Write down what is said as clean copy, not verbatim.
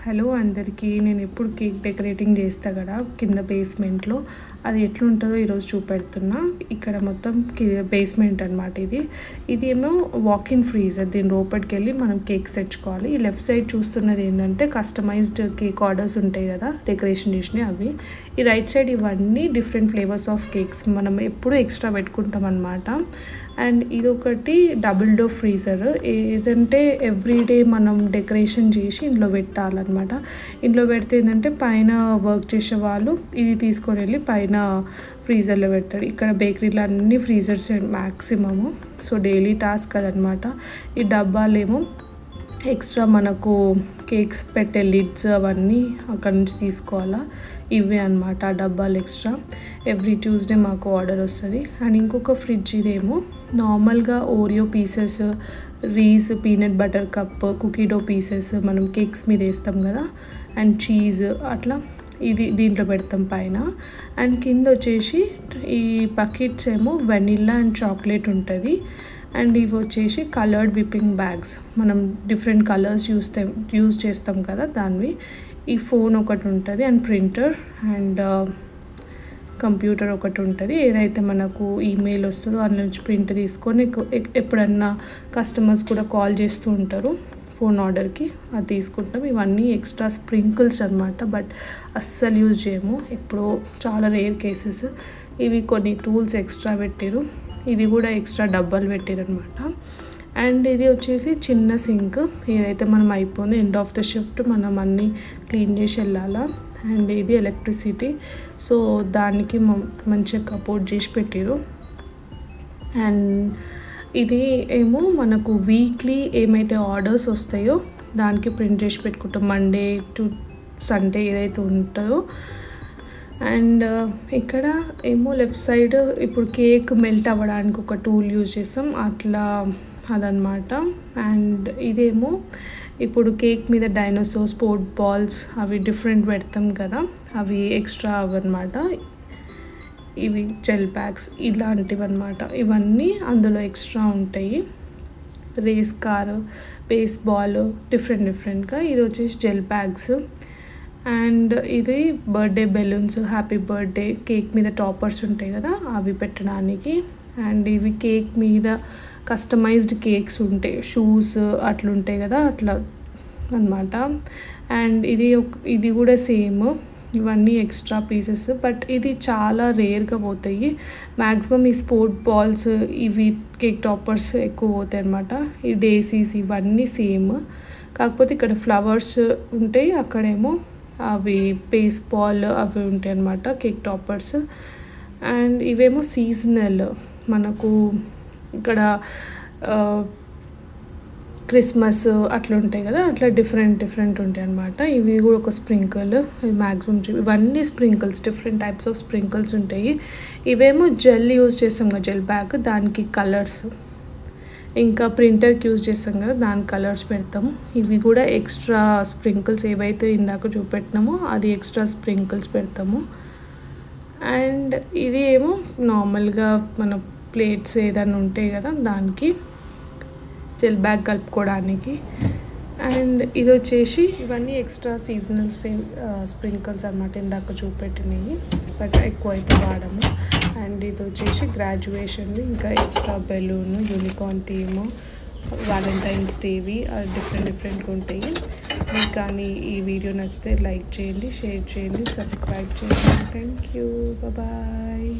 Hello అందరికీ నేను ఎప్పుడు కేక్ డెకరేటింగ్ చేస్తా కదా కింద బేస్మెంట్లో అది ఎట్లుంటుందో ఈరోజు చూపెడుతున్నా. ఇక్కడ మొత్తం బేస్మెంట్ అనమాట. ఇది ఏమో వాక్-ఇన్ ఫ్రీజర్. దీని లోపలికి వెళ్ళి మనం కేక్స్ తెచ్చుకోవాలి. ఈ లెఫ్ట్ సైడ్ చూస్తున్నది ఏంటంటే కస్టమైజ్డ్ కేక్ ఆర్డర్స్ ఉంటాయి కదా డెకరేషన్ చేసినవి అవి. ఈ రైట్ సైడ్ ఇవన్నీ డిఫరెంట్ ఫ్లేవర్స్ ఆఫ్ కేక్స్ మనం ఎప్పుడు ఎక్స్ట్రా పెట్టుకుంటాం అనమాట. అండ్ ఇది ఒకటి డబుల్ డోర్ ఫ్రీజర్. ఏదంటే ఎవ్రీడే మనం డెకరేషన్ చేసి ఇంట్లో పెట్టాలన్నమాట. ఇంట్లో పెడితే ఏంటంటే పైన వర్క్ చేసే వాళ్ళు ఇది తీసుకొని వెళ్ళి పైన ఫ్రీజర్లో పెడతాడు. ఇక్కడ బేకరీలో అన్ని freezers maximum. So daily task అదనమాట. ఈ డబ్బాలేమో ఎక్స్ట్రా మనకు కేక్స్ పెట్టే లిడ్స్ అవన్నీ అక్కడ నుంచి తీసుకోవాలా. ఇవే అనమాట ఆ డబ్బాలు ఎక్స్ట్రా. ఎవ్రీ ట్యూస్డే మాకు ఆర్డర్ వస్తుంది. అండ్ ఇంకొక ఫ్రిడ్జ్ ఇదేమో నార్మల్గా Oreo pieces, Reese's, peanut butter cup, cookie dough pieces మనం కేక్స్ మీద వేస్తాం కదా, అండ్ చీజ్ అట్లా ఇది దీంట్లో పెడతాం పైన. అండ్ కింద వచ్చేసి ఈ బకెట్స్ ఏమో వెనిల్లా అండ్ చాక్లెట్ ఉంటుంది. అండ్ ఇవి వచ్చేసి కలర్డ్ విప్పింగ్ బ్యాగ్స్. మనం డిఫరెంట్ కలర్స్ యూజ్ చేస్తాం కదా దానివి. ఈ ఫోన్ ఒకటి ఉంటుంది అండ్ ప్రింటర్ అండ్ కంప్యూటర్ ఒకటి ఉంటుంది. ఏదైతే మనకు ఈమెయిల్ వస్తుందో అందులో నుంచి ప్రింట్ తీసుకొని ఎప్పుడన్నా కస్టమర్స్ కూడా కాల్ చేస్తూ ఉంటారు ఫోన్ ఆర్డర్కి, అది తీసుకుంటాం. ఇవన్నీ ఎక్స్ట్రా స్ప్రింకిల్స్ అనమాట. బట్ అస్సలు యూజ్ చేయము, ఎప్పుడో చాలా రేర్ కేసెస్. ఇవి కొన్ని టూల్స్ ఎక్స్ట్రా పెట్టారు. ఇది కూడా ఎక్స్ట్రా డబ్బాలు పెట్టారు అనమాట. అండ్ ఇది వచ్చేసి చిన్న సింక్. ఏదైతే మనం అయిపోయింది ఎండ్ ఆఫ్ ద షిఫ్ట్ మనం అన్నీ క్లీన్ చేసి వెళ్ళాలా. అండ్ ఇది ఎలక్ట్రిసిటీ. సో దానికి మంచిగా కపోర్ట్ చేసి పెట్టారు. అండ్ ఇది ఏమో మనకు వీక్లీ ఏమైతే ఆర్డర్స్ వస్తాయో దానికి ప్రింట్ చేసి పెట్టుకుంటాం, మండే టు సండే ఏదైతే ఉంటుందో. అండ్ ఇక్కడ ఏమో లెఫ్ట్ సైడ్ ఇప్పుడు కేక్ మెల్ట్ అవ్వడానికి ఒక టూల్ యూజ్ చేస్తాం అట్లా అదనమాట. అండ్ ఇదేమో ఇప్పుడు కేక్ మీద డైనోసార్, స్పోర్ట్ బాల్స్ అవి డిఫరెంట్ పెడతాం కదా, అవి ఎక్స్ట్రా అవన్నమాట. ఇవి జెల్ ప్యాక్స్ ఇలాంటివి అనమాట. ఇవన్నీ అందులో ఎక్స్ట్రా ఉంటాయి. రేస్ కారు, బేస్ బాల్ డిఫరెంట్గా. ఇది వచ్చేసి జెల్ ప్యాక్స్. అండ్ ఇది birthday balloons, happy birthday cake మీద టాపర్స్ ఉంటాయి కదా అవి పెట్టడానికి. అండ్ ఇవి కేక్ మీద కస్టమైజ్డ్ కేక్స్ ఉంటాయి, షూస్ అట్లుంటాయి కదా అట్లా అనమాట. అండ్ ఇది కూడా సేమ్. ఇవన్నీ ఎక్స్ట్రా పీసెస్. బట్ ఇది చాలా రేర్గా పోతాయి. మ్యాక్సిమం ఈ స్పోర్ట్ బాల్స్ ఇవి కేక్ టాపర్స్ ఎక్కువ పోతాయి అనమాట. ఈ డేసీస్ ఇవన్నీ సేమ్. కాకపోతే ఇక్కడ ఫ్లవర్స్ ఉంటాయి, అక్కడేమో అవి బేస్ బాల్ అవి ఉంటాయి అన్నమాట కేక్ టాపర్స్. అండ్ ఇవేమో సీజనల్. మనకు ఇక్కడ క్రిస్మస్ అట్లా ఉంటాయి కదా, అట్లా డిఫరెంట్ ఉంటాయి అన్నమాట. ఇవి కూడా ఒక స్ప్రింకిల్. మ్యాక్సిమం ఇవన్నీ sprinkles, different types of sprinkles ఉంటాయి. ఇవేమో జెల్ యూజ్ చేస్తాం కదా, జెల్ బ్యాగ్, దానికి కలర్స్. ఇంకా ప్రింటర్కి యూజ్ చేస్తాం కదా దానికి కలర్స్ పెడతాము. ఇవి కూడా ఎక్స్ట్రా స్ప్రింకిల్స్ ఏవైతే ఇందాక చూపెట్టినామో అది ఎక్స్ట్రా స్ప్రింకిల్స్ పెడతాము. అండ్ ఇది ఏమో నార్మల్గా మన ప్లేట్స్ ఏదైనా ఉంటాయి కదా దానికి జెల్ బ్యాగ్ కలుపుకోవడానికి. అండ్ ఇది వచ్చేసి ఇవన్నీ ఎక్స్ట్రా సీజనల్ స్ప్రింకిల్స్ అనమాట, ఇందాక చూపెట్టినవి. బట్ ఎక్కువ అయితే వాడము. అండ్ ఇది వచ్చేసి గ్రాడ్యుయేషన్, ఇంకా extra balloon, unicorn theme, Valentine's Davy డిఫరెంట్గా ఉంటాయి. మీకు కానీ ఈ వీడియో నచ్చితే లైక్ చేయండి, షేర్ చేయండి, సబ్స్క్రైబ్ చేయండి. Thank you, bye.